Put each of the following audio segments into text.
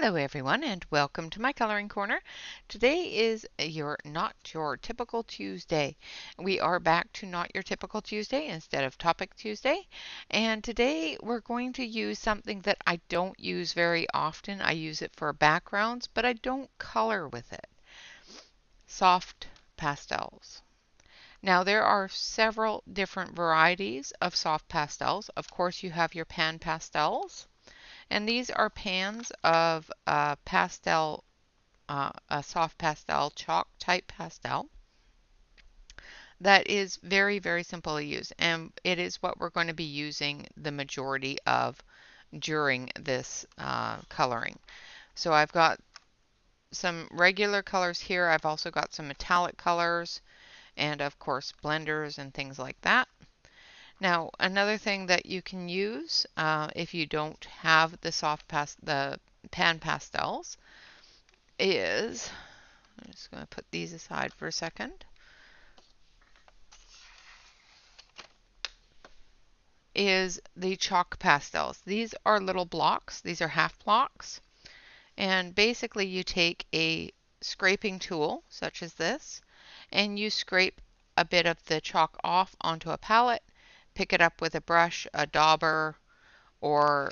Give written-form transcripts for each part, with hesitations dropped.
Hello everyone and welcome to my coloring corner. Today is not your typical Tuesday. We are back to not your typical Tuesday instead of topic Tuesday. And today we're going to use something that I don't use very often. I use it for backgrounds, but I don't color with it. Soft pastels. Now there are several different varieties of soft pastels. Of course you have your pan pastels. And these are pans of a soft pastel, chalk type pastel that is very, very simple to use. And it is what we're going to be using the majority of during this coloring. So I've got some regular colors here. I've also got some metallic colors and of course blenders and things like that. Now, another thing that you can use if you don't have the pan pastels is, I'm just going to put these aside for a second, is the chalk pastels. These are little blocks. These are half blocks. And basically you take a scraping tool, such as this, and you scrape a bit of the chalk off onto a palette, pick it up with a brush, a dauber, or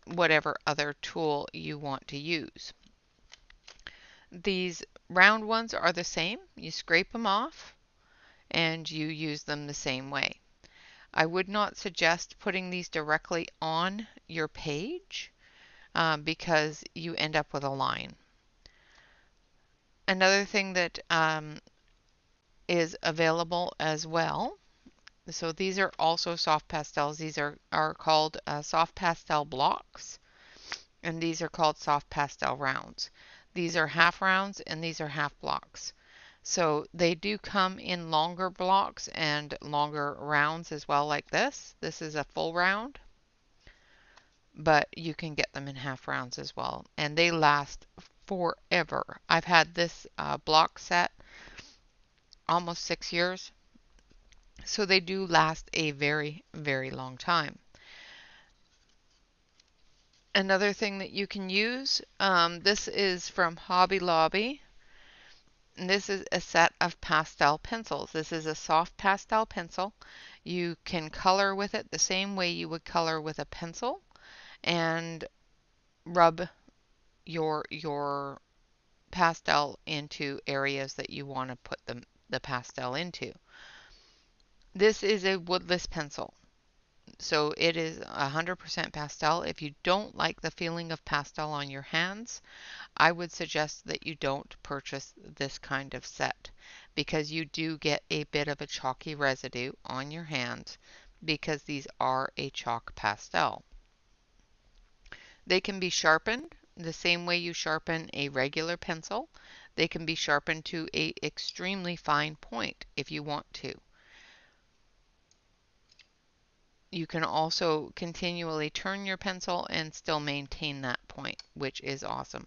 whatever other tool you want to use. These round ones are the same. You scrape them off and you use them the same way. I would not suggest putting these directly on your page because you end up with a line. Another thing that is available as well, so these are also soft pastels. These are called soft pastel blocks, and these are called soft pastel rounds. These are half rounds and these are half blocks. So they do come in longer blocks and longer rounds as well, like this. This is a full round, but you can get them in half rounds as well, and they last forever. I've had this block set almost 6 years, so they do last a very, very long time. Another thing that you can use, this is from Hobby Lobby. And this is a set of pastel pencils. This is a soft pastel pencil. You can color with it the same way you would color with a pencil and rub your pastel into areas that you want to put the pastel into. This is a woodless pencil. So it is 100% pastel. If you don't like the feeling of pastel on your hands, I would suggest that you don't purchase this kind of set because you do get a bit of a chalky residue on your hands because these are a chalk pastel. They can be sharpened the same way you sharpen a regular pencil. They can be sharpened to an extremely fine point if you want to. You can also continually turn your pencil and still maintain that point, which is awesome.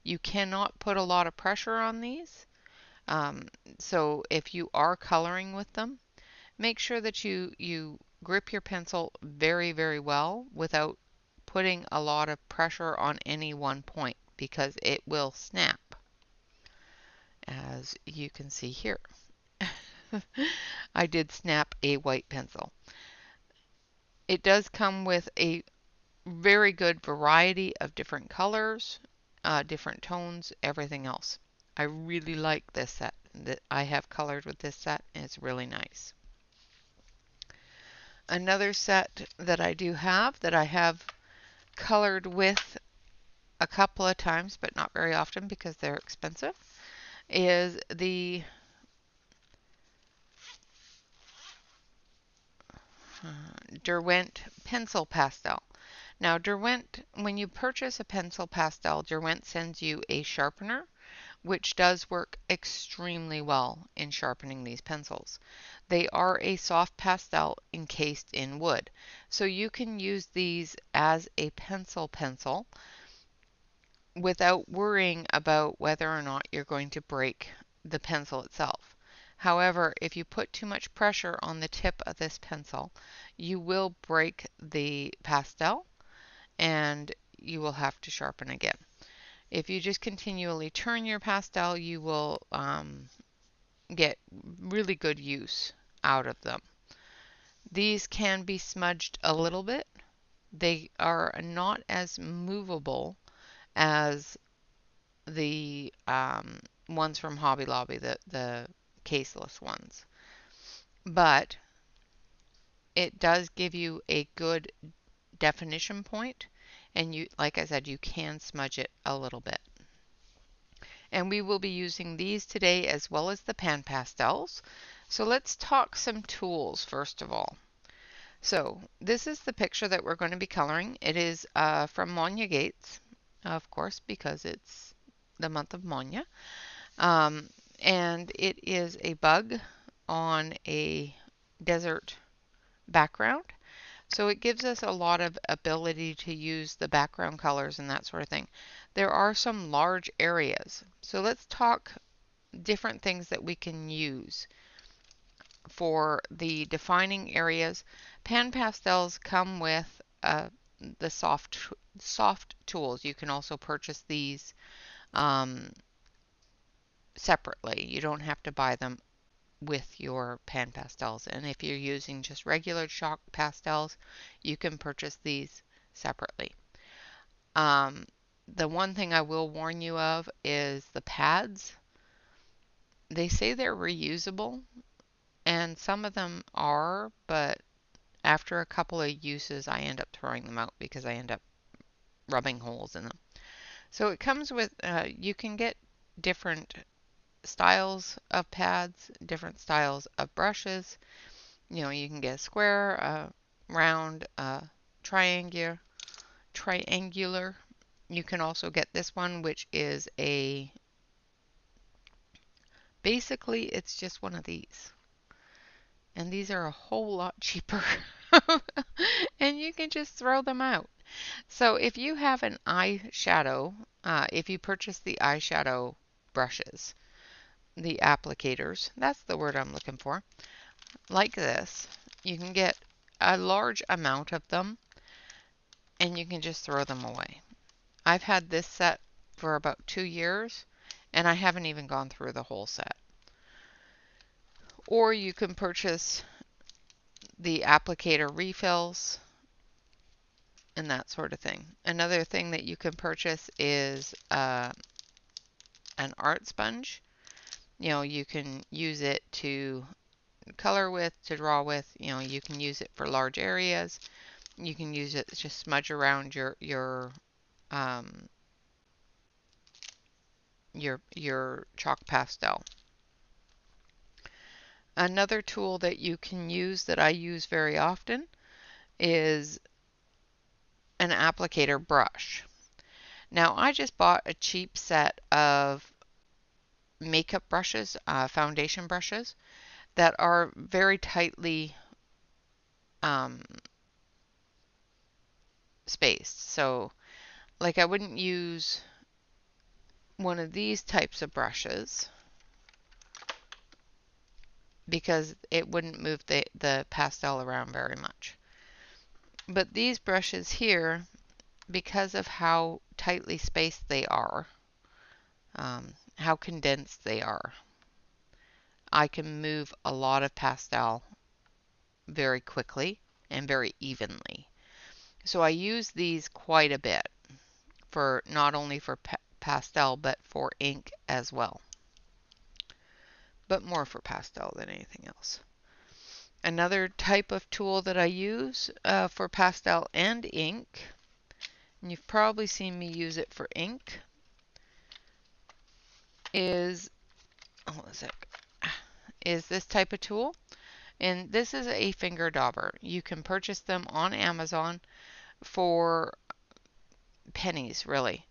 You cannot put a lot of pressure on these. So if you are coloring with them, make sure that you grip your pencil very, very well without putting a lot of pressure on any one point because it will snap, as you can see here. I did snap a white pencil. It does come with a very good variety of different colors, different tones, everything else. I really like this set. I have colored with this set and it's really nice. Another set that I do have that I have colored with a couple of times but not very often because they're expensive is the Derwent pencil pastel. Now Derwent, when you purchase a pencil pastel, Derwent sends you a sharpener which does work extremely well in sharpening these pencils. They are a soft pastel encased in wood, so you can use these as a pencil without worrying about whether or not you're going to break the pencil itself. However, if you put too much pressure on the tip of this pencil, you will break the pastel and you will have to sharpen again. If you just continually turn your pastel, you will get really good use out of them. These can be smudged a little bit. They are not as movable as the ones from Hobby Lobby, the caseless ones. But it does give you a good definition point, and you, like I said, you can smudge it a little bit. And we will be using these today as well as the pan pastels. So let's talk some tools first of all. So this is the picture that we're going to be coloring. It is from Monya Gates, of course, because it's the month of Monya. Um, and it is a bug on a desert background. So it gives us a lot of ability to use the background colors and that sort of thing. There are some large areas. So let's talk different things that we can use for the defining areas. Pan pastels come with the soft tools. You can also purchase these um, separately. You don't have to buy them with your pan pastels. And if you're using just regular chalk pastels, you can purchase these separately. Um, the one thing I will warn you of is the pads. They say they're reusable, and some of them are, but after a couple of uses, I end up throwing them out because I end up rubbing holes in them. So it comes with, you can get different styles of pads, different styles of brushes. You know, you can get a square, round, triangular. You can also get this one, which is basically it's just one of these. And these are a whole lot cheaper. And you can just throw them out. So if you have an eyeshadow, if you purchase the eyeshadow brushes, the applicators, that's the word I'm looking for, like this, you can get a large amount of them and you can just throw them away. I've had this set for about 2 years and I haven't even gone through the whole set. Or you can purchase the applicator refills and that sort of thing. Another thing that you can purchase is an art sponge. You know, you can use it to color with, to draw with. You know, you can use it for large areas. You can use it to just smudge around um, your chalk pastel. Another tool that you can use that I use very often is an applicator brush. Now I just bought a cheap set of makeup brushes, foundation brushes that are very tightly um, spaced. So like I wouldn't use one of these types of brushes because it wouldn't move the pastel around very much. But these brushes here, because of how tightly spaced they are, how condensed they are, I can move a lot of pastel very quickly and very evenly. So I use these quite a bit for not only for pastel but for ink as well. But more for pastel than anything else. Another type of tool that I use for pastel and ink, and you've probably seen me use it for ink, is, hold on a sec, is this type of tool. And this is a finger dauber. You can purchase them on Amazon for pennies, really.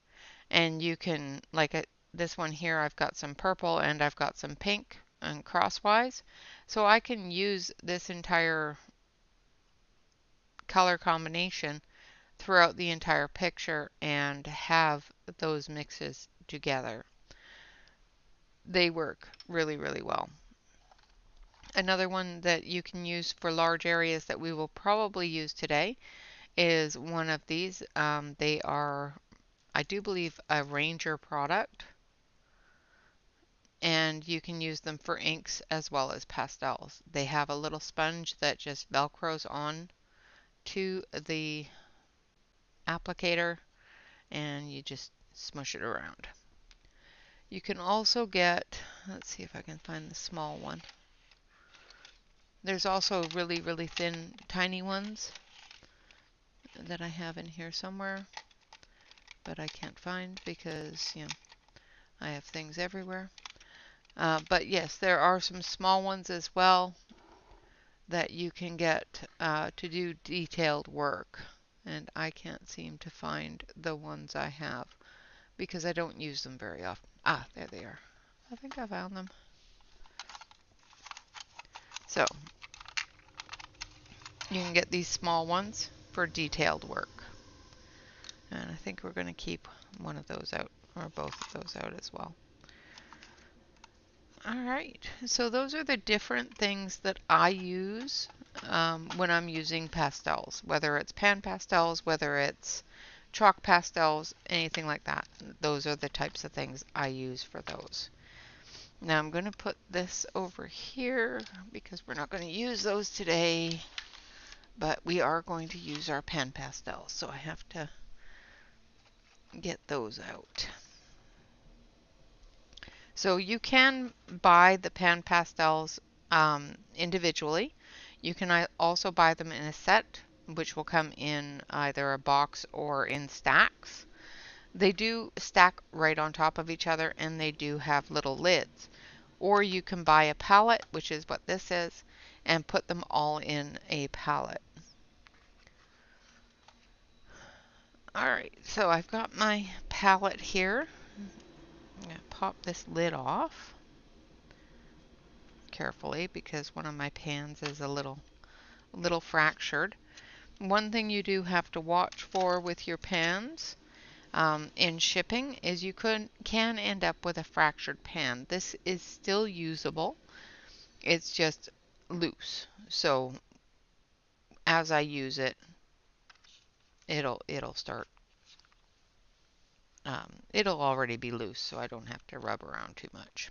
And you can, like this one here, I've got some purple and I've got some pink and crosswise. So I can use this entire color combination throughout the entire picture and have those mixes together. They work really, really well. Another one that you can use for large areas that we will probably use today is one of these. They are I do believe, a Ranger product, and you can use them for inks as well as pastels. They have a little sponge that just velcros on to the applicator, and you just smush it around. You can also get, let's see if I can find the small one. There's also really, really thin, tiny ones that I have in here somewhere, but I can't find because, you know, I have things everywhere. But yes, there are some small ones as well that you can get to do detailed work. And I can't seem to find the ones I have because I don't use them very often. Ah, there they are. I think I found them. So you can get these small ones for detailed work. And I think we're going to keep one of those out, or both of those out as well. Alright, so those are the different things that I use when I'm using pastels, whether it's pan pastels, whether it's chalk pastels, anything like that. Those are the types of things I use for those. Now I'm going to put this over here because we're not going to use those today, but we are going to use our pan pastels, so I have to get those out. So you can buy the pan pastels individually. You can also buy them in a set, which will come in either a box or in stacks. They do stack right on top of each other, and they do have little lids. Or you can buy a palette, which is what this is, and put them all in a palette. Alright, so I've got my palette here. I'm going to pop this lid off carefully because one of my pans is a little fractured. One thing you do have to watch for with your pans in shipping is you can end up with a fractured pan. This is still usable. It's just loose. So as I use it, it'll start. It'll already be loose, so I don't have to rub around too much.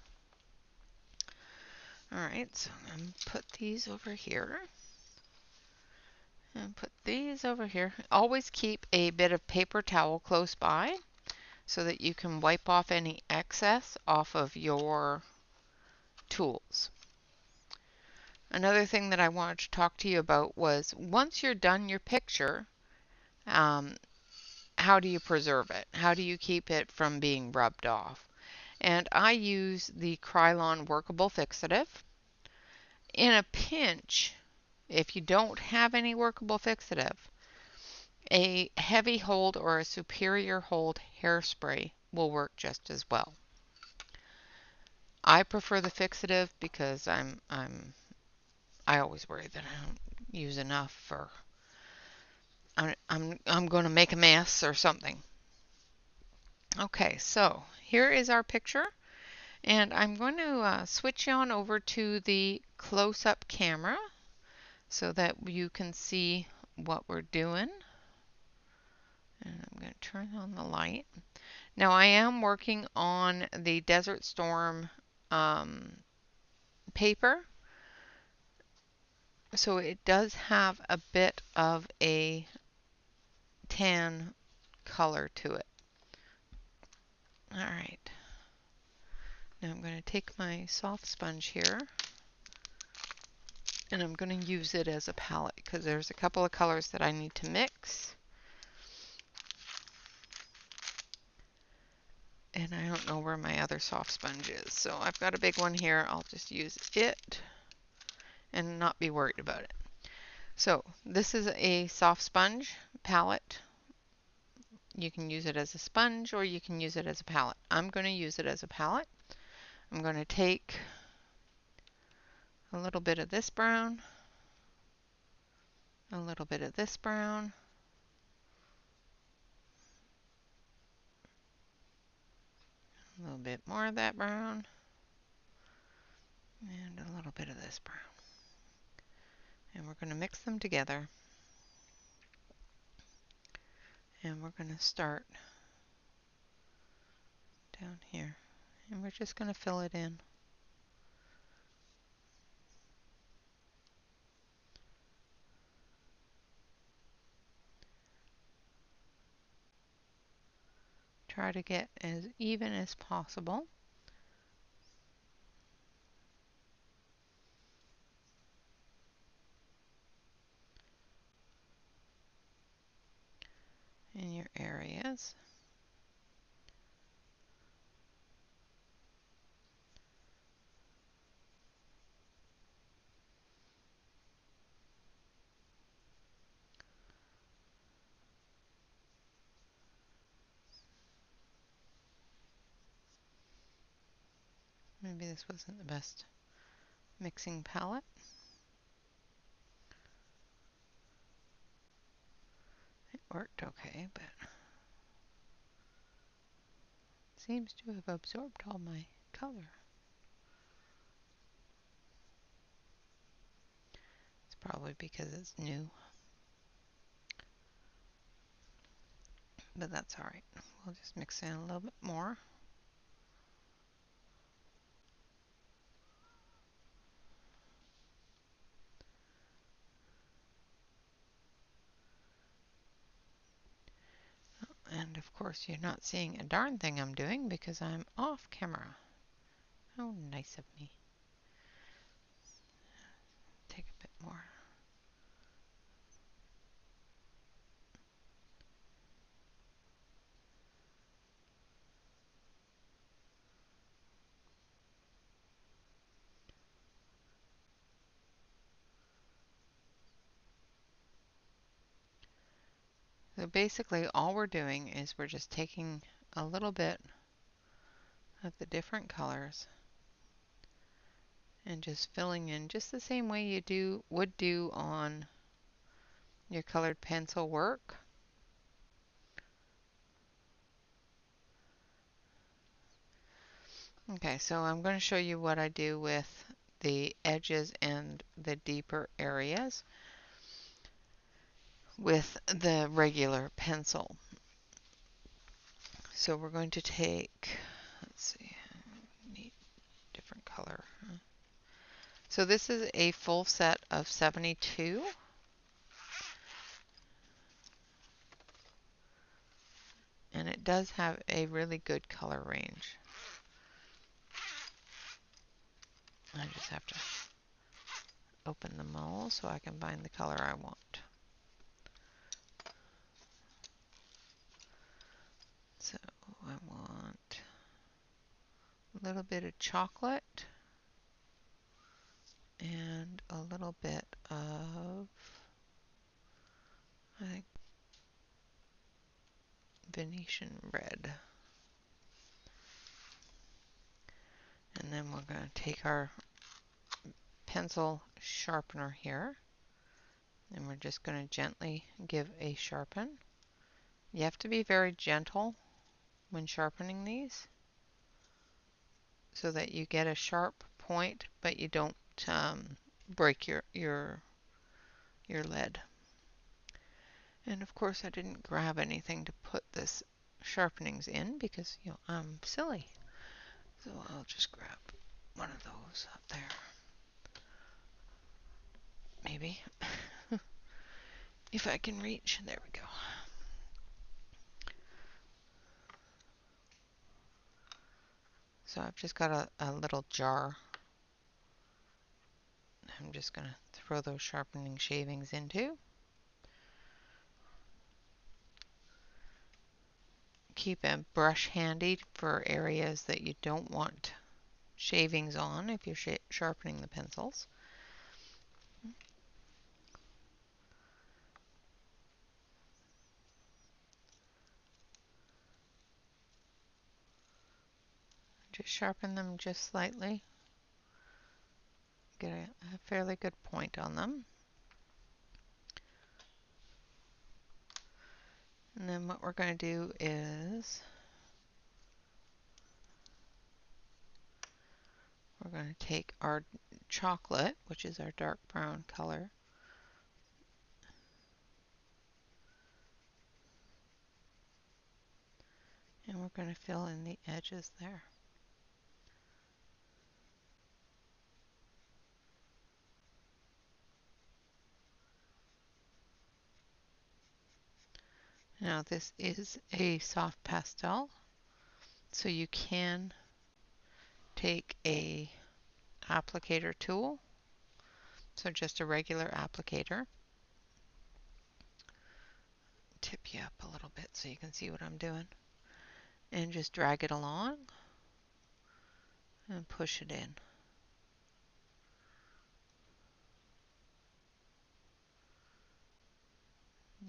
Alright, so I'm going to put these over here. And put these over here. Always keep a bit of paper towel close by so that you can wipe off any excess off of your tools. Another thing that I wanted to talk to you about was once you're done your picture, how do you preserve it? How do you keep it from being rubbed off? And I use the Krylon workable fixative. In a pinch, if you don't have any workable fixative, a heavy hold or a superior hold hairspray will work just as well. I prefer the fixative because I always worry that I don't use enough, or I'm going to make a mess or something. Okay, so here is our picture, and I'm going to switch on over to the close-up camera so that you can see what we're doing. And I'm going to turn on the light. Now I am working on the Desert Storm paper, so it does have a bit of a tan color to it. Alright, now I'm going to take my soft sponge here and I'm going to use it as a palette because there's a couple of colors that I need to mix. And I don't know where my other soft sponge is, so I've got a big one here. I'll just use it and not be worried about it. So this is a soft sponge palette. You can use it as a sponge or you can use it as a palette. I'm going to use it as a palette. I'm going to take a little bit of this brown, a little bit of this brown, a little bit more of that brown, and a little bit of this brown. And we're going to mix them together. And we're going to start down here, and we're just going to fill it in. Try to get as even as possible. In your areas. Maybe this wasn't the best mixing palette. It worked okay, but seems to have absorbed all my color. It's probably because it's new, but that's alright. We'll just mix in a little bit more. And of course you're not seeing a darn thing I'm doing because I'm off camera. How nice of me. Take a bit more. So basically all we're doing is we're just taking a little bit of the different colors and just filling in just the same way you would do on your colored pencil work. Okay, so I'm going to show you what I do with the edges and the deeper areas with the regular pencil. So we're going to take, let's see, need different color. So this is a full set of 72. And it does have a really good color range. I just have to open them all so I can find the color I want. So I want a little bit of chocolate and a little bit of, I think, Venetian red. And then we're going to take our pencil sharpener here and we're just going to gently give a sharpen. You have to be very gentle when sharpening these so that you get a sharp point but you don't break your lead. And of course I didn't grab anything to put this sharpenings in because I'm silly. So I'll just grab one of those up there. Maybe. If I can reach. There we go. So I've just got a little jar. I'm just going to throw those sharpening shavings into. Keep a brush handy for areas that you don't want shavings on if you're sharpening the pencils. Just sharpen them just slightly. Get a fairly good point on them. And then what we're going to do is we're going to take our chocolate, which is our dark brown color, and we're we're going to fill in the edges there. Now this is a soft pastel, so you can take a applicator tool, so just a regular applicator. Tip you up a little bit so you can see what I'm doing. And just drag it along and push it in.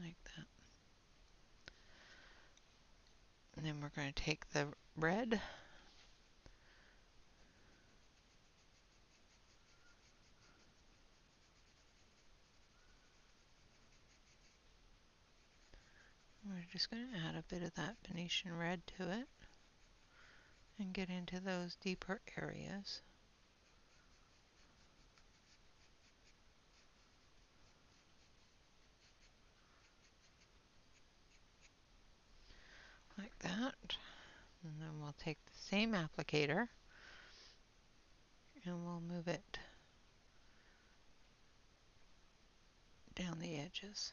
Like that. And then we're going to take the red we're just going to add a bit of that Venetian red to it and get into those deeper areas. Like that. And then we'll take the same applicator and we'll move it down the edges.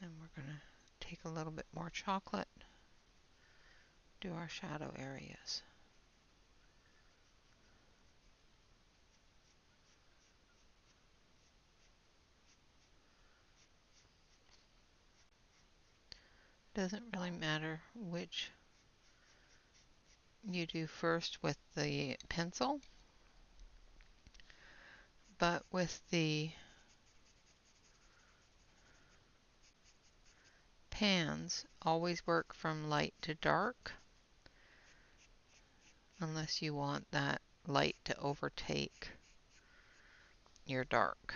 Then we're going to take a little bit more chocolate, do our shadow areas. Doesn't really matter which you do first with the pencil, but with the pans, always work from light to dark unless you want that light to overtake your dark.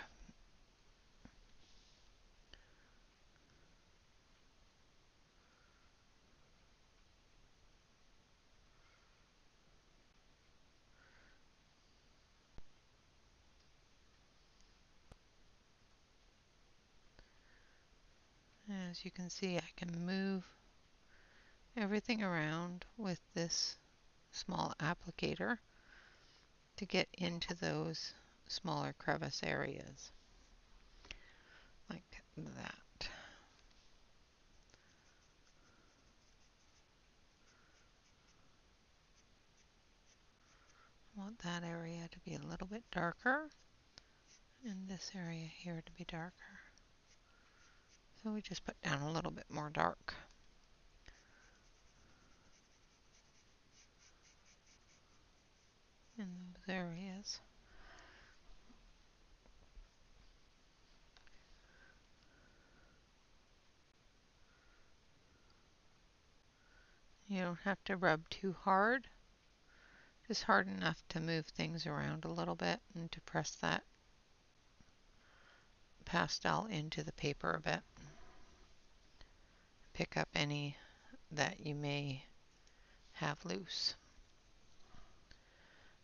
As you can see, I can move everything around with this small applicator to get into those smaller crevice areas, like that. I want that area to be a little bit darker and this area here to be darker. So we just put down a little bit more dark. In those areas. You don't have to rub too hard, just hard enough to move things around a little bit and to press that pastel into the paper a bit. Pick up any that you may have loose.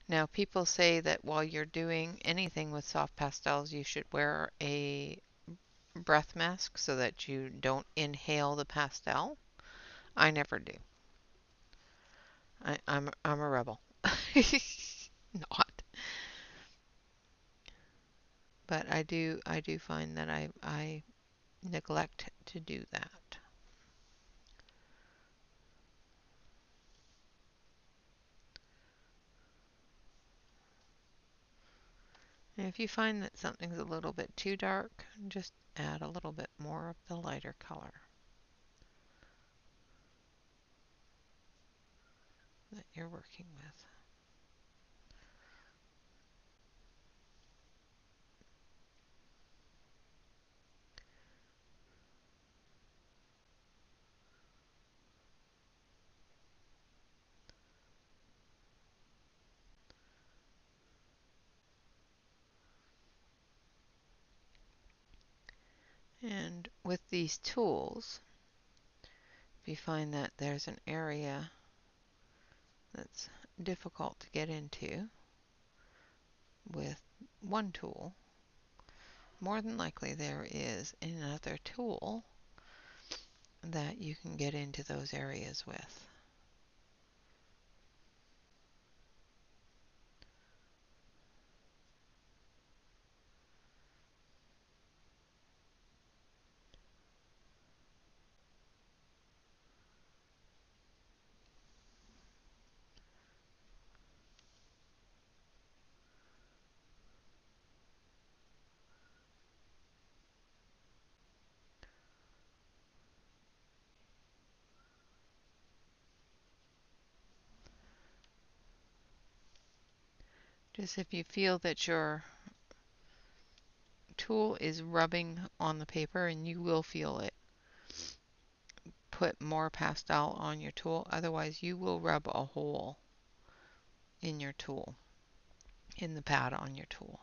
Now people say that while you're doing anything with soft pastels, you should wear a breath mask so that you don't inhale the pastel. I never do. I'm a rebel. Not. But I do find that I neglect to do that. And if you find that something's a little bit too dark, just add a little bit more of the lighter color that you're working with. And with these tools, if you find that there's an area that's difficult to get into with one tool, more than likely there is another tool that you can get into those areas with. Just if you feel that your tool is rubbing on the paper, and you will feel it, put more pastel on your tool, otherwise you will rub a hole in your tool, in the pad on your tool,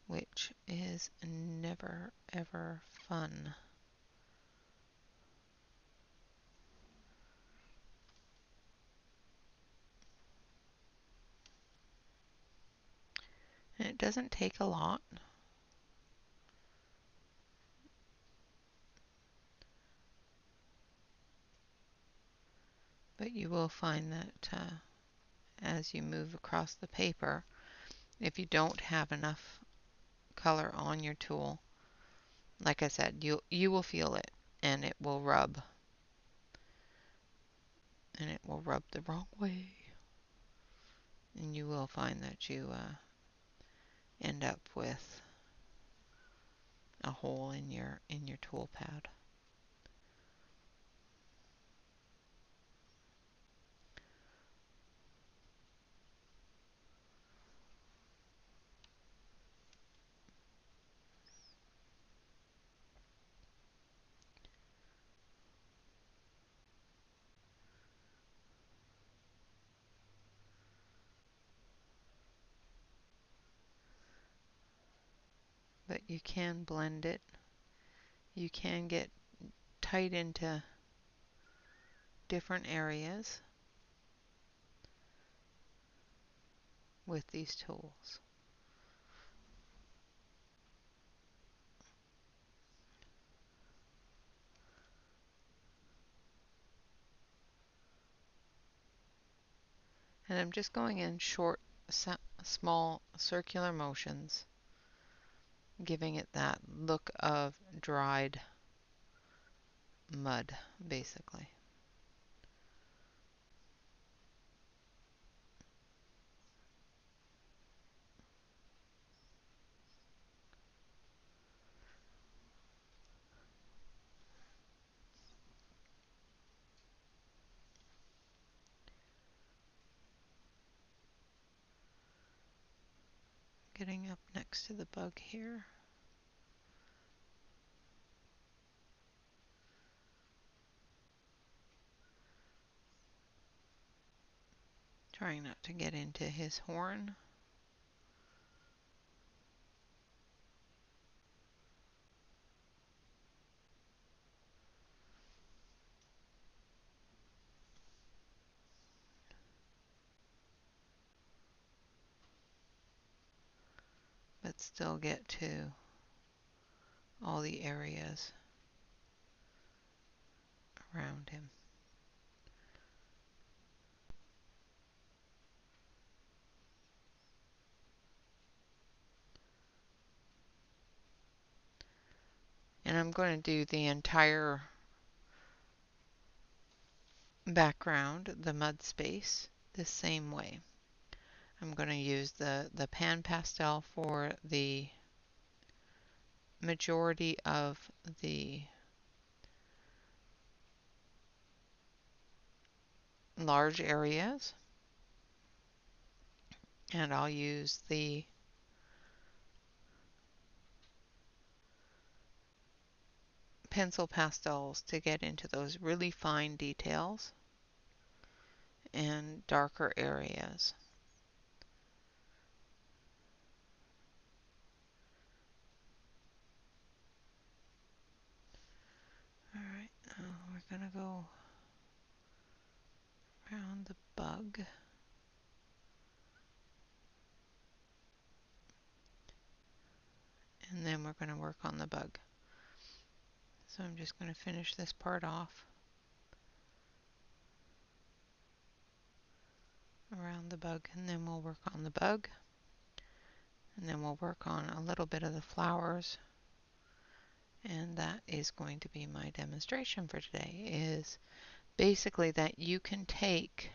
which is never ever fun. And it doesn't take a lot. But you will find that as you move across the paper, if you don't have enough color on your tool, like I said, you will feel it, and it will rub, and it will rub the wrong way, and you will find that you end up with a hole in your tool pad. But you can blend it. You can get tight into different areas with these tools. And I'm just going in short, small circular motions, giving it that look of dried mud, basically. Getting up next to the bug here. Trying not to get into his horn. But still get to all the areas around him. And I'm going to do the entire background, the mud space, the same way. I'm going to use the pan pastel for the majority of the large areas, and I'll use the pencil pastels to get into those really fine details and darker areas. Alright, we're going to go around the bug. we're going to work on the bug. So I'm just going to finish this part off around the bug, and then we'll work on the bug, and then we'll work on a little bit of the flowers. And that is going to be my demonstration for today, is basically that you can take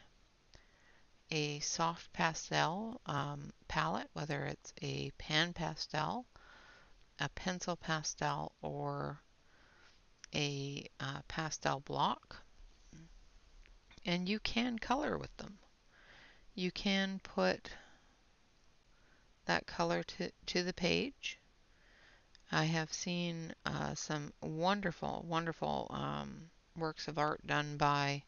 a soft pastel palette, whether it's a pan pastel, a pencil pastel, or a pastel block, and you can color with them. You can put that color to the page. I have seen some wonderful, wonderful works of art done by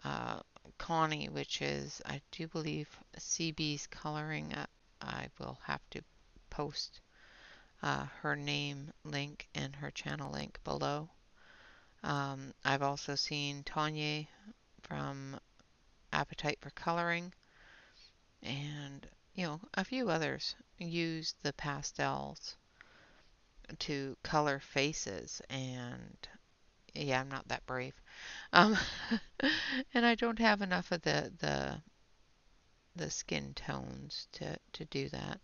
uh, Connie, which is, I do believe, CB's Coloring. I will have to post her name link and her channel link below. I've also seen Tanya from Appetite for Coloring, and a few others use the pastels to color faces, and yeah, I'm not that brave. Um, and I don't have enough of the skin tones to do that.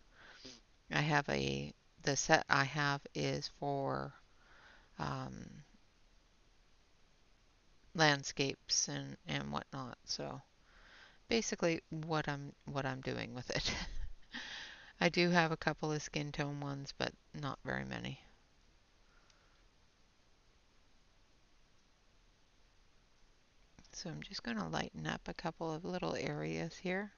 I have the set I have is for landscapes and whatnot. So basically what I'm doing with it. I do have a couple of skin tone ones, but not very many. So I'm just going to lighten up a couple of little areas here.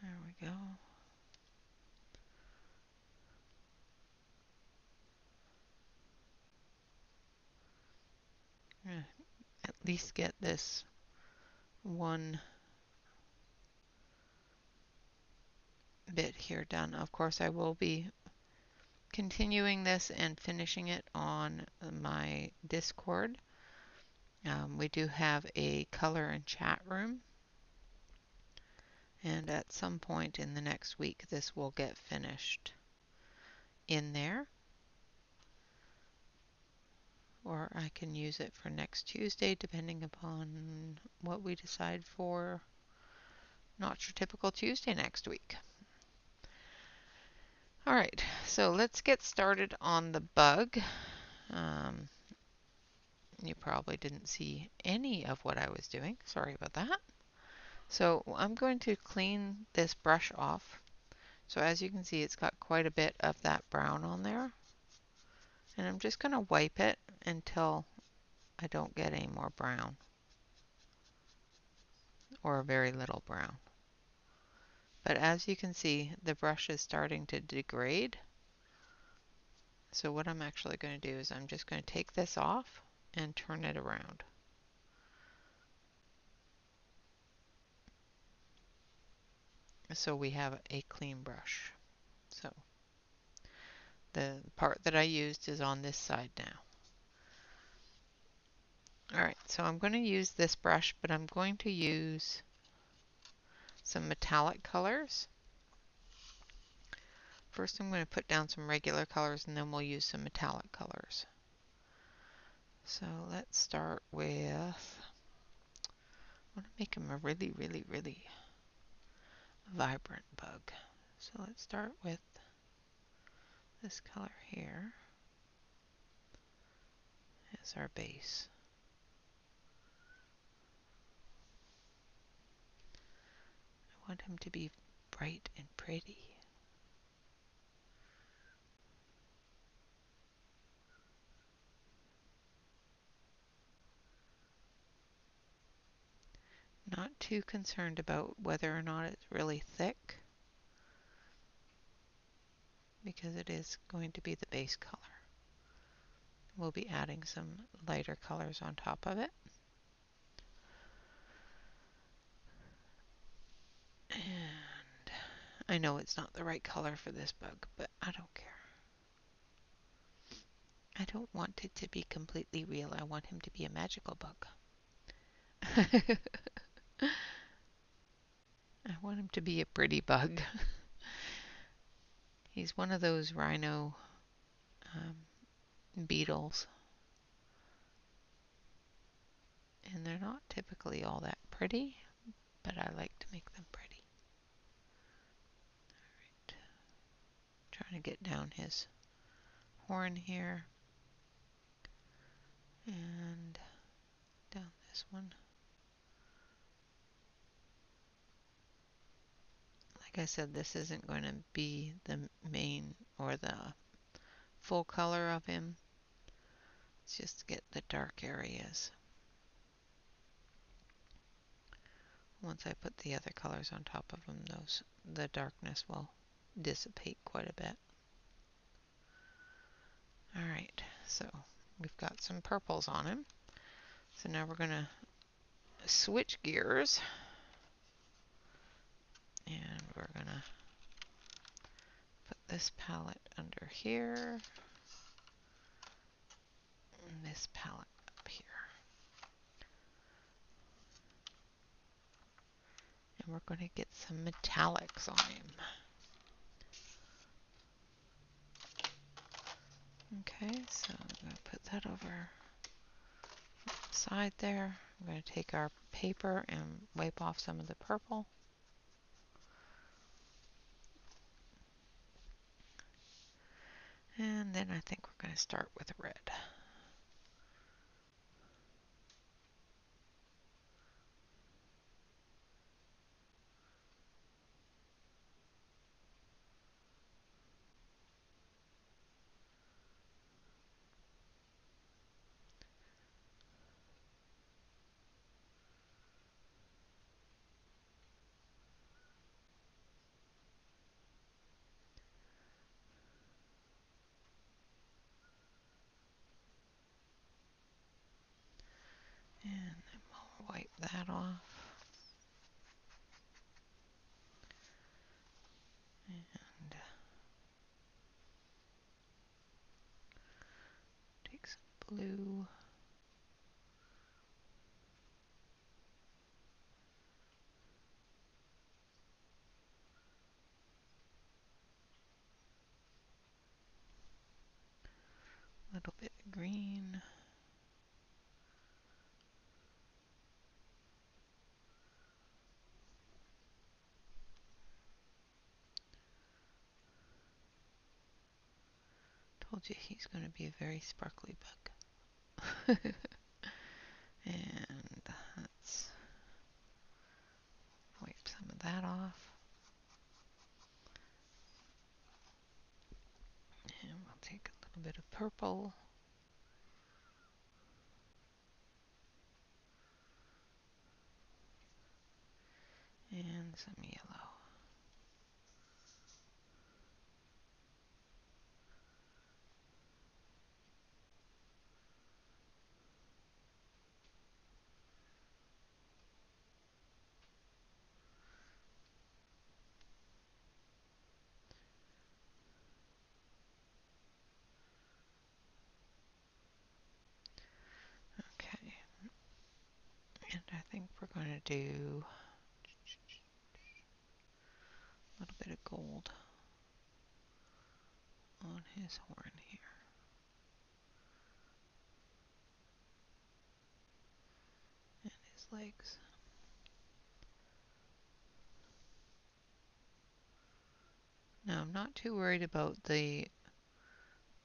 There we go. At least get this one bit here done. Of course, I will be continuing this and finishing it on my Discord. We do have a color and chat room, and at some point in the next week this will get finished in there, or I can use it for next Tuesday depending upon what we decide for Not Your Typical Tuesday next week. Alright, so let's get started on the bug. You probably didn't see any of what I was doing. Sorry about that. So I'm going to clean this brush off. So as you can see, it's got quite a bit of that brown on there. And I'm just going to wipe it until I don't get any more brown, or very little brown. But as you can see, the brush is starting to degrade. So what I'm actually going to do is I'm just going to take this off and turn it around. So we have a clean brush. So the part that I used is on this side now. Alright, so I'm going to use this brush, but I'm going to use some metallic colors. First I'm going to put down some regular colors, and then we'll use some metallic colors. So let's start with, I want to make him a really, really, really vibrant bug. So let's start with this color here as our base. I want him to be bright and pretty. Not too concerned about whether or not it's really thick, because it is going to be the base color. We'll be adding some lighter colors on top of it. And I know it's not the right color for this bug, but I don't care. I don't want it to be completely real. I want him to be a magical bug. I want him to be a pretty bug. He's one of those rhino beetles, and they're not typically all that pretty, but I like to make them pretty. Alright, trying to get down his horn here, and down this one. Like I said, this isn't going to be the main or the full color of him. It's just to get the dark areas. Once I put the other colors on top of them, the darkness will dissipate quite a bit. Alright, so we've got some purples on him. So now we're going to switch gears, and we're going to put this palette under here, and this palette up here. And we're going to get some metallics on him. Okay, so I'm going to put that over the side there. I'm going to take our paper and wipe off some of the purple. And then I think we're going to start with red. And then we'll wipe that off. And take some blue. A little bit of green. Told you he's going to be a very sparkly bug. And let's wipe some of that off. And we'll take a little bit of purple. And some yellow. Okay. And I think we're going to do a little bit of gold on his horn here. And his legs. Now I'm not too worried about the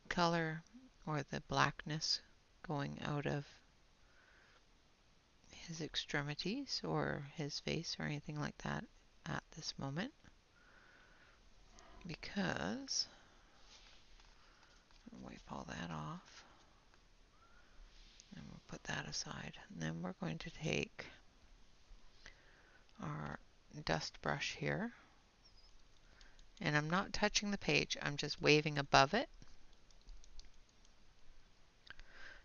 color or the blackness going out of his extremities or his face or anything like that at this moment, because I'll wipe all that off and we'll put that aside. And then we're going to take our dust brush here, and I'm not touching the page, I'm just waving above it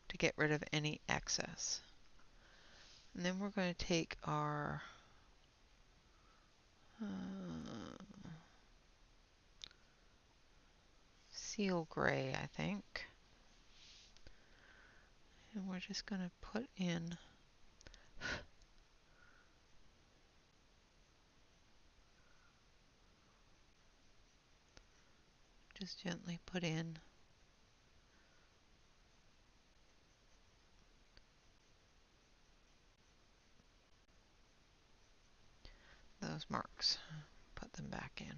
to get rid of any excess. And then we're going to take our seal gray, I think, and we're just going to put in Just gently put in those marks. Put them back in.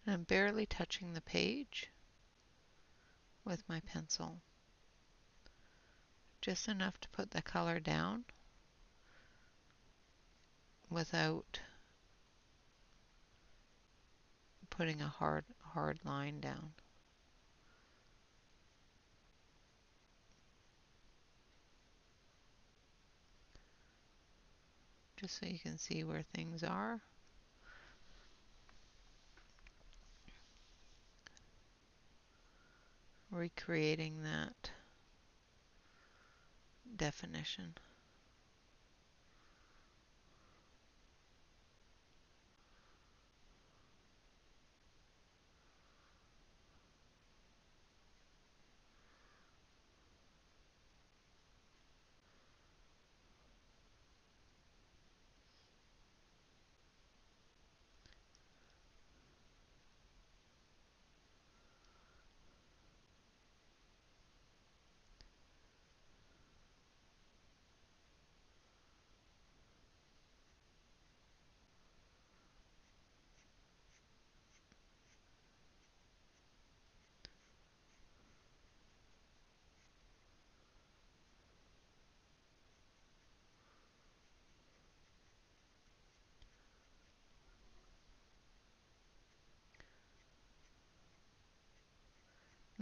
And I'm barely touching the page with my pencil. Just enough to put the color down without putting a hard line down. Just so you can see where things are. Recreating that definition.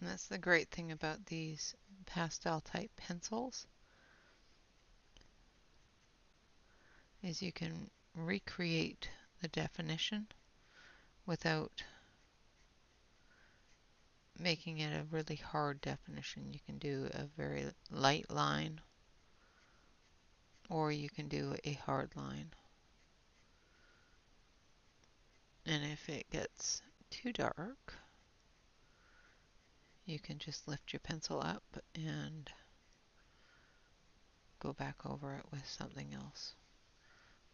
And that's the great thing about these pastel type pencils, is you can recreate the definition without making it a really hard definition. You can do a very light line, or you can do a hard line. And if it gets too dark, you can just lift your pencil up and go back over it with something else,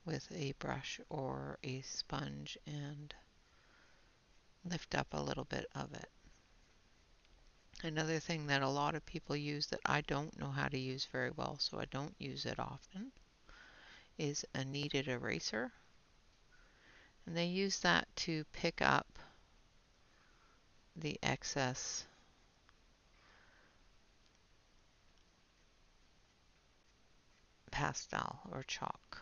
with a brush or a sponge, and lift up a little bit of it. Another thing that a lot of people use that I don't know how to use very well, so I don't use it often, is a kneaded eraser. And they use that to pick up the excess pastel or chalk,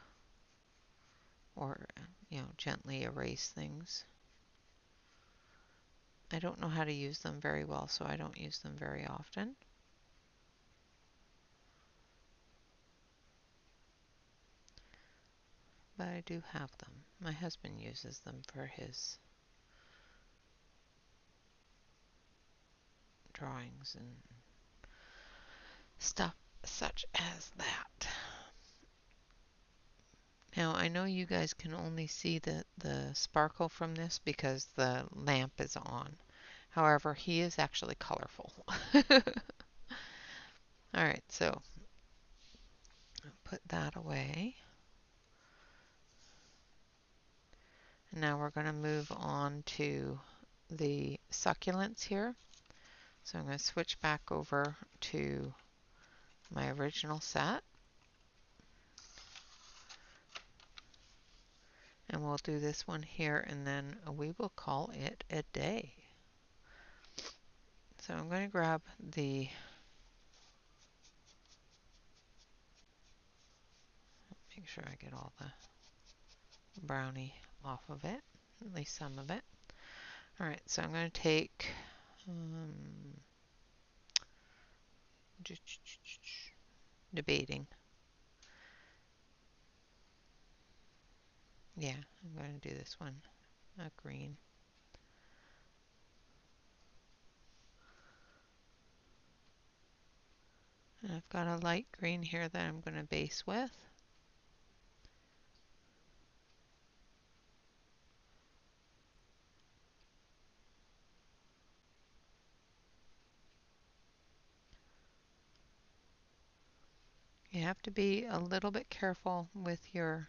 or gently erase things. I don't know how to use them very well, so I don't use them very often. But I do have them. My husband uses them for his drawings and stuff such as that. Now I know you guys can only see the sparkle from this because the lamp is on. However, he is actually colorful. Alright, so I'll put that away. And now we're going to move on to the succulents here. So I'm going to switch back over to my original set. And we'll do this one here, and then we will call it a day. So I'm going to grab the, make sure I get all the brownie off of it, at least some of it. Alright, so I'm going to take debating. Yeah, I'm going to do this one, a green. And I've got a light green here that I'm going to base with. You have to be a little bit careful with your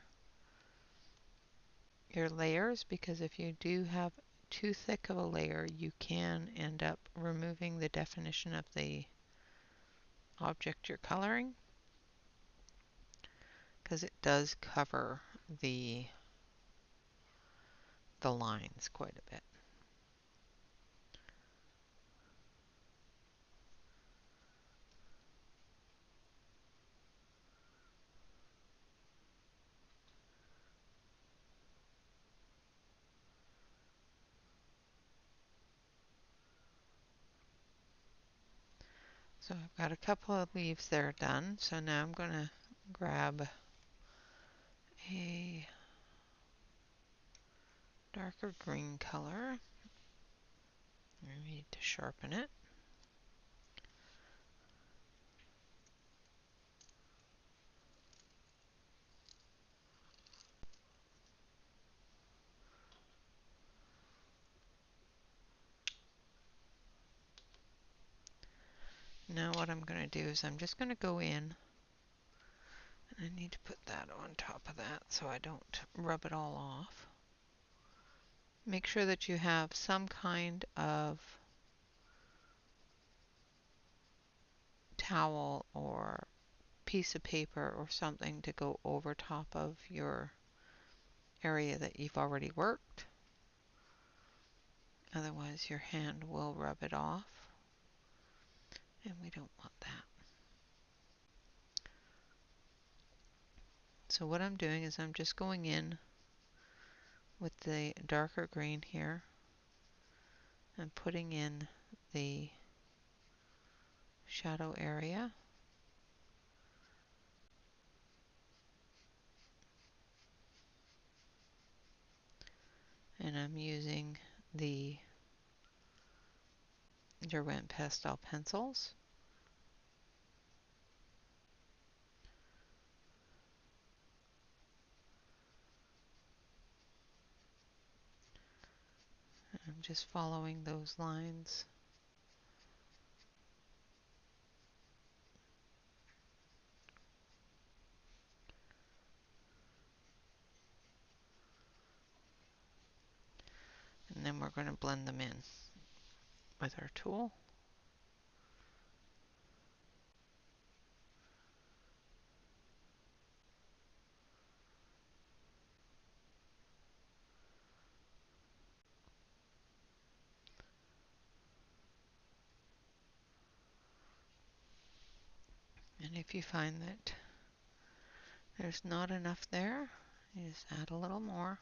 layers, because if you do have too thick of a layer, you can end up removing the definition of the object you're coloring, because it does cover the lines quite a bit. So I've got a couple of leaves there done. So now I'm going to grab a darker green color. I need to sharpen it. Now what I'm going to do is I'm just going to go in, and I need to put that on top of that so I don't rub it all off. Make sure that you have some kind of towel or piece of paper or something to go over top of your area that you've already worked. Otherwise your hand will rub it off, and we don't want that. So what I'm doing is I'm just going in with the darker green here and putting in the shadow area. And I'm using the Derwent pastel pencils. I'm just following those lines. And then we're going to blend them in with our tool. And if you find that there's not enough there, you just add a little more.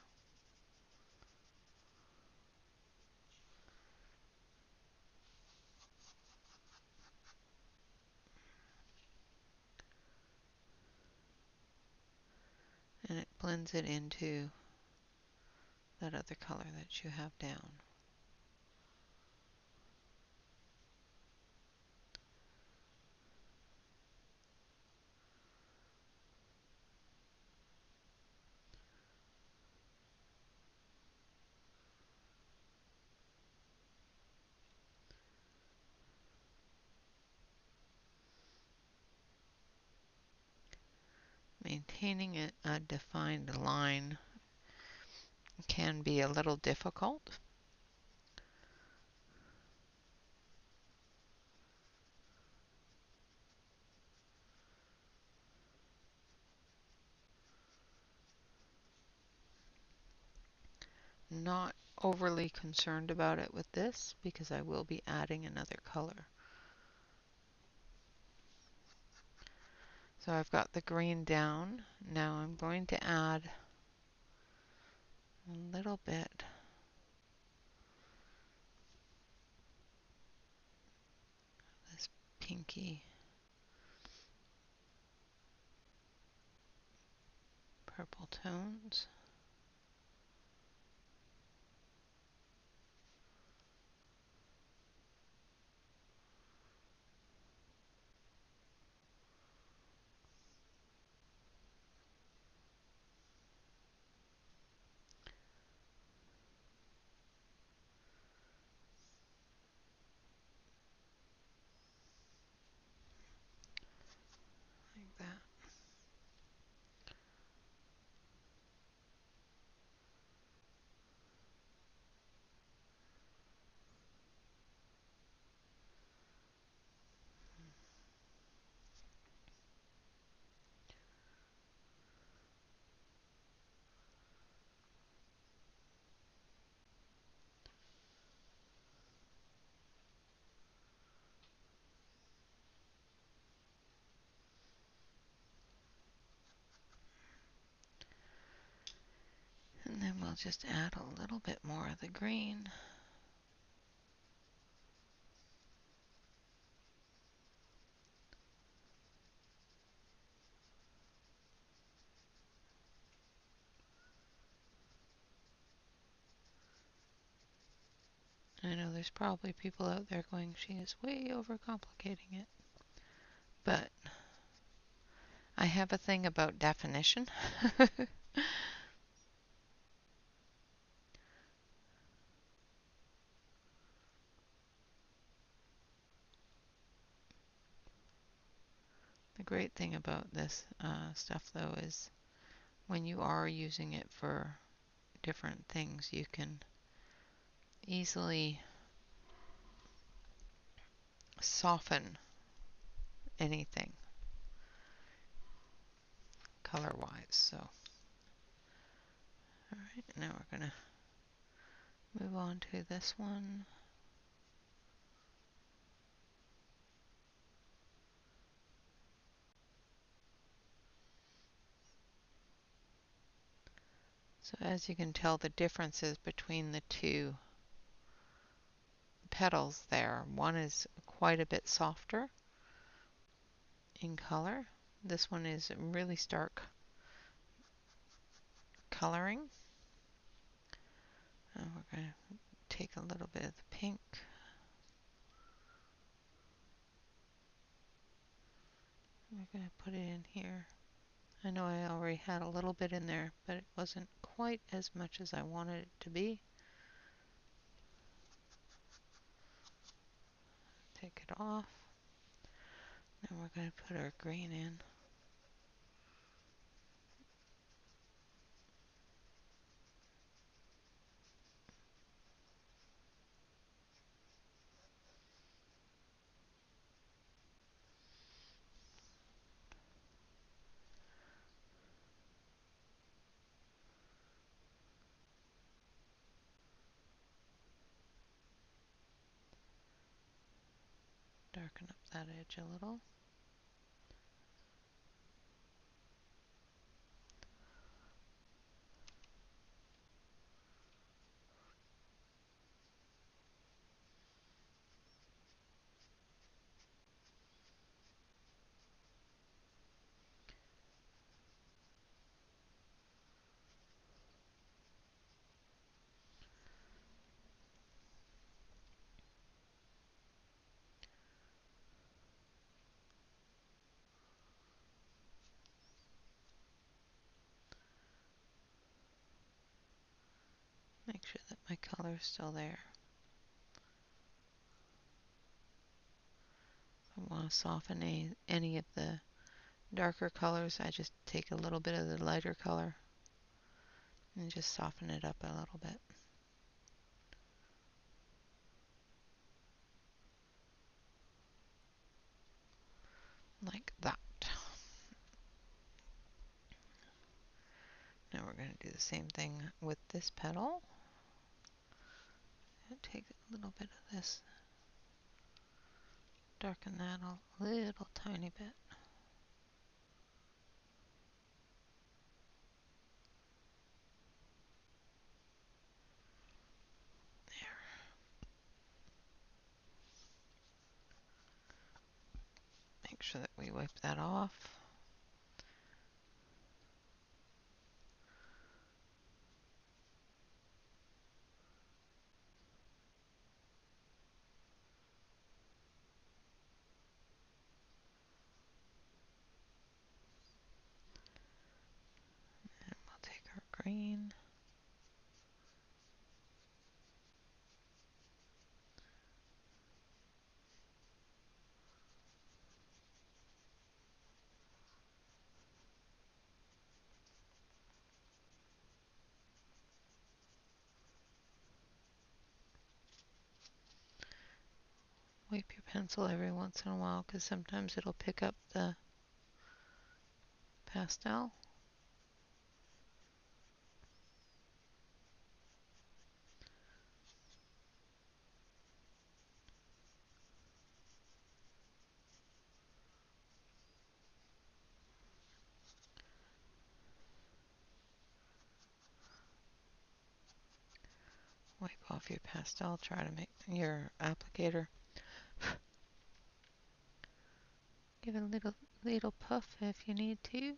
And it blends it into that other color that you have down. Maintaining a defined line can be a little difficult. Not overly concerned about it with this because I will be adding another color. So I've got the green down. Now I'm going to add a little bit this pinky purple tones. Like that. And then we'll just add a little bit more of the green. I know there's probably people out there going, she is way overcomplicating it. But I have a thing about definition. The great thing about this stuff, though, is when you are using it for different things, you can easily soften anything color-wise. So, all right, now we're going to move on to this one. So as you can tell, the differences between the two petals there. One is quite a bit softer in color. This one is really stark coloring. And we're going to take a little bit of the pink. We're going to put it in here. I know I already had a little bit in there, but it wasn't quite as much as I wanted it to be. Take it off. Now we're going to put our green in. Darken up that edge a little. Make sure that my color is still there. If I want to soften any of the darker colors, I just take a little bit of the lighter color and just soften it up a little bit. Like that. Now we're going to do the same thing with this petal. And take a little bit of this, darken that a little tiny bit. Make sure that we wipe that off. green. Wipe your pencil every once in a while because sometimes it'll pick up the pastel. Wipe off your pastel. Try to make your applicator. Give it a little puff if you need to. And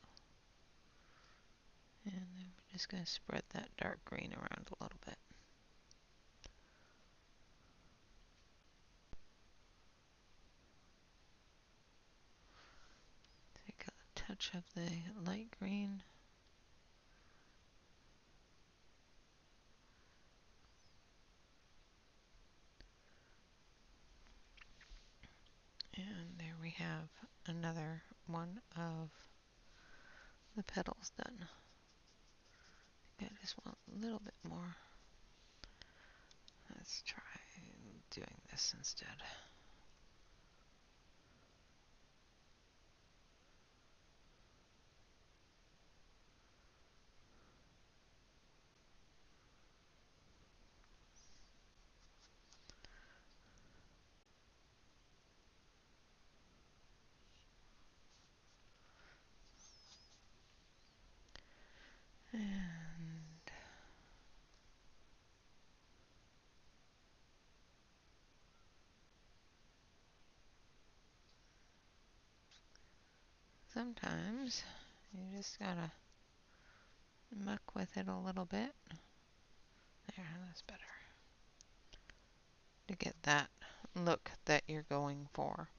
then we're just going to spread that dark green around a little bit. Take a touch of the light green. And there we have another one of the petals done. I just want a little bit more. Let's try doing this instead. And sometimes you just gotta muck with it a little bit. There, that's better. To get that look that you're going for.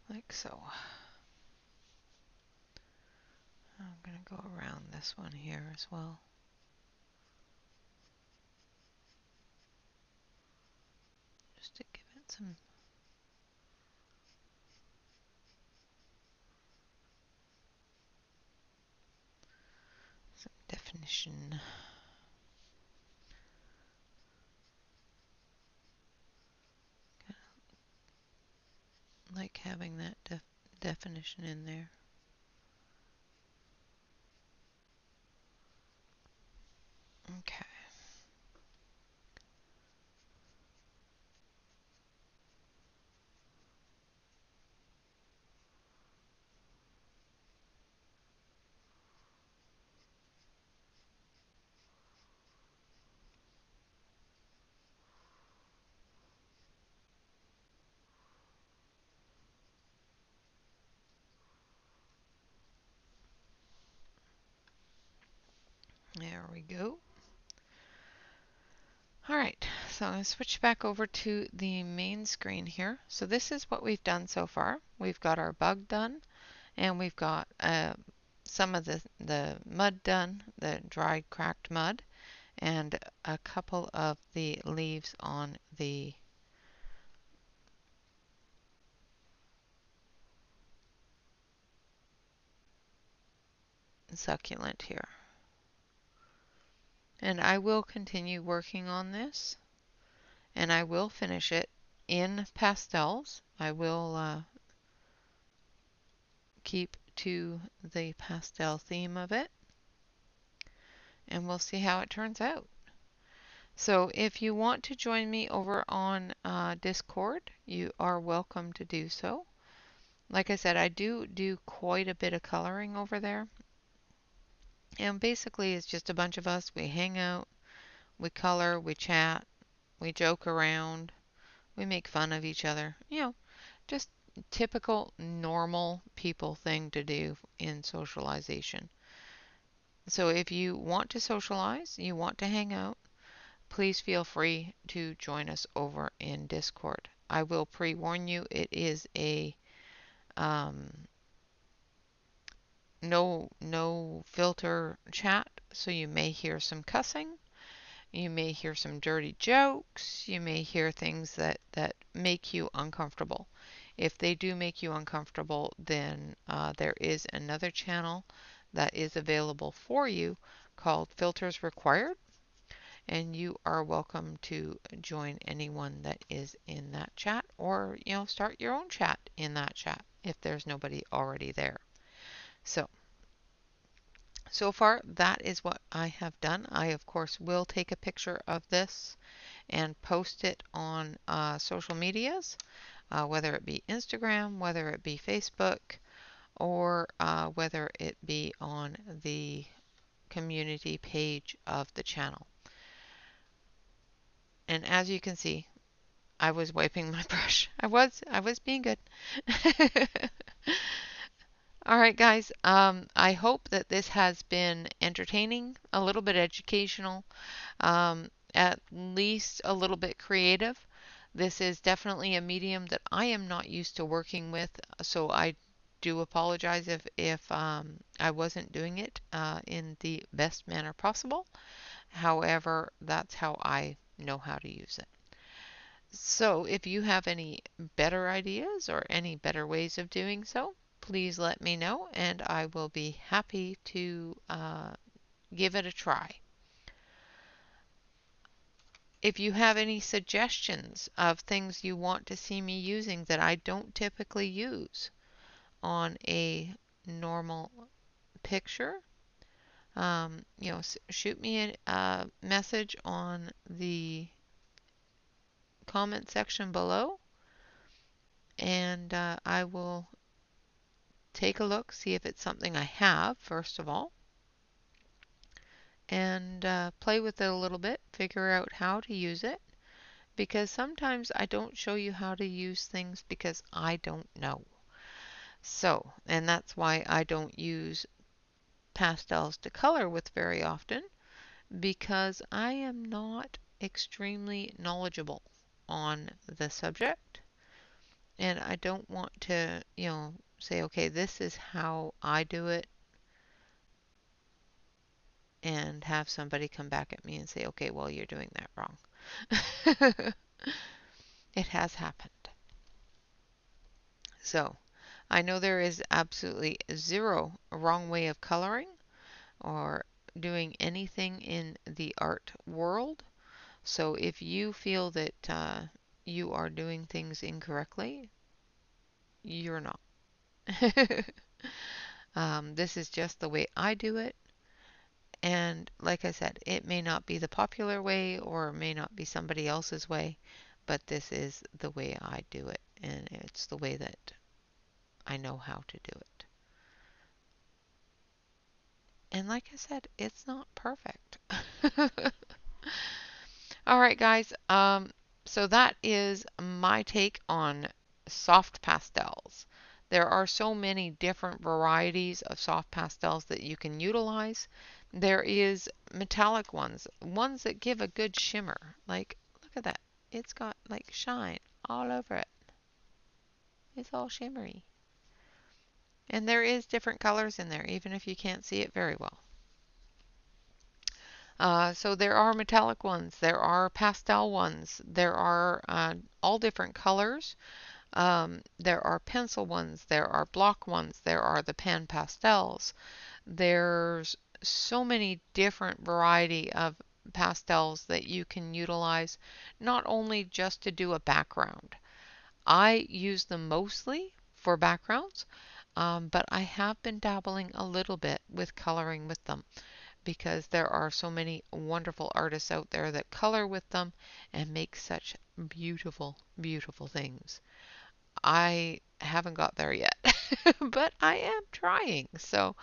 Like so. I'm going to go around this one here as well. Just to give it some definition. Like having that definition in there. Okay. There we go. Alright, so I'm going to switch back over to the main screen here. So this is what we've done so far. We've got our bug done, and we've got some of the mud done, the dried cracked mud, and a couple of the leaves on the succulent here. And I will continue working on this, and I will finish it in pastels. I will keep to the pastel theme of it, and we'll see how it turns out. So if you want to join me over on Discord, you are welcome to do so. Like I said, I do quite a bit of coloring over there. And basically it's just a bunch of us. We hang out, we color, we chat, we joke around, we make fun of each other. You know, just typical normal people thing to do in socialization. So if you want to socialize, you want to hang out, please feel free to join us over in Discord. I will pre-warn you, it is a um, no filter chat, so you may hear some cussing, you may hear some dirty jokes, you may hear things that make you uncomfortable. If they do make you uncomfortable, then there is another channel that is available for you called Filters Required, and you are welcome to join anyone that is in that chat, or start your own chat in that chat if there's nobody already there. So far that is what I have done. I of course will take a picture of this and post it on social medias, whether it be Instagram, whether it be Facebook, or whether it be on the community page of the channel. And as you can see, I was wiping my brush. I was being good. All right, guys. I hope that this has been entertaining, a little bit educational, at least a little bit creative. This is definitely a medium that I am not used to working with, so I do apologize if I wasn't doing it in the best manner possible. However, that's how I know how to use it. So if you have any better ideas or any better ways of doing so, please let me know and I will be happy to give it a try. If you have any suggestions of things you want to see me using that I don't typically use on a normal picture, shoot me a message on the comment section below, and I will take a look, see if it's something I have, first of all, and play with it a little bit, figure out how to use it, because sometimes I don't show you how to use things because I don't know. So, and that's why I don't use pastels to color with very often, because I am not extremely knowledgeable on the subject, and I don't want to, say, okay, this is how I do it, and have somebody come back at me and say, okay, well, you're doing that wrong. It has happened. So, I know there is absolutely zero wrong way of coloring or doing anything in the art world. So if you feel that you are doing things incorrectly, you're not. This is just the way I do it. And like I said, it may not be the popular way or it may not be somebody else's way, but this is the way I do it. And it's the way that I know how to do it. And like I said, it's not perfect. All right, guys. So that is my take on soft pastels. There are so many different varieties of soft pastels that you can utilize. There is metallic ones, ones that give a good shimmer. Like, look at that. It's got like shine all over it. It's all shimmery. And there is different colors in there, even if you can't see it very well. So there are metallic ones, there are pastel ones, there are all different colors. There are pencil ones, there are block ones, there are the pan pastels. There's so many different variety of pastels that you can utilize, not only just to do a background. I use them mostly for backgrounds, but I have been dabbling a little bit with coloring with them, because there are so many wonderful artists out there that color with them and make such beautiful, beautiful things. I haven't got there yet, but I am trying. So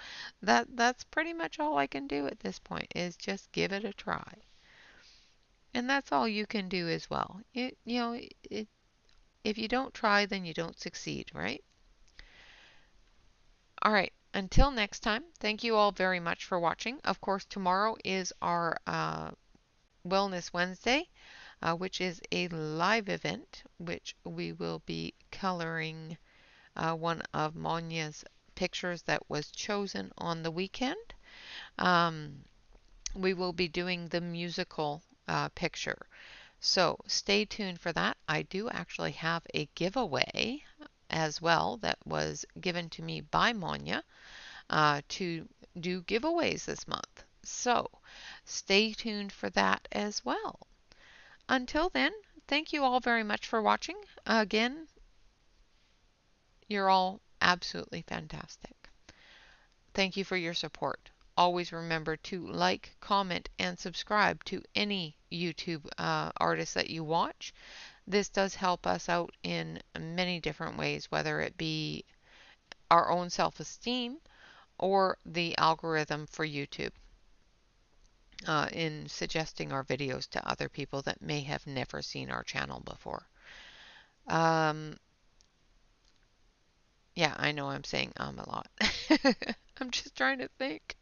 that's pretty much all I can do at this point, is just give it a try. And that's all you can do as well. If you don't try, then you don't succeed, right? All right. Until next time, thank you all very much for watching. Of course, tomorrow is our Wellness Wednesday, which is a live event, which we will be coloring one of Monya's pictures that was chosen on the weekend. Um, we will be doing the musical picture. So stay tuned for that. I do actually have a giveaway as well that was given to me by Monya to do giveaways this month. So stay tuned for that as well. Until then, thank you all very much for watching. Again, you're all absolutely fantastic. Thank you for your support. Always remember to like, comment, and subscribe to any YouTube artist that you watch. This does help us out in many different ways, whether it be our own self-esteem or the algorithm for YouTube in suggesting our videos to other people that may have never seen our channel before. Um, yeah, I know I'm saying a lot. I'm just trying to think.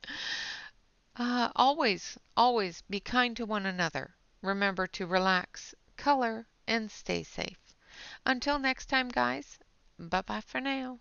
Always be kind to one another. Remember to relax, color, and stay safe. Until next time, guys, bye bye for now.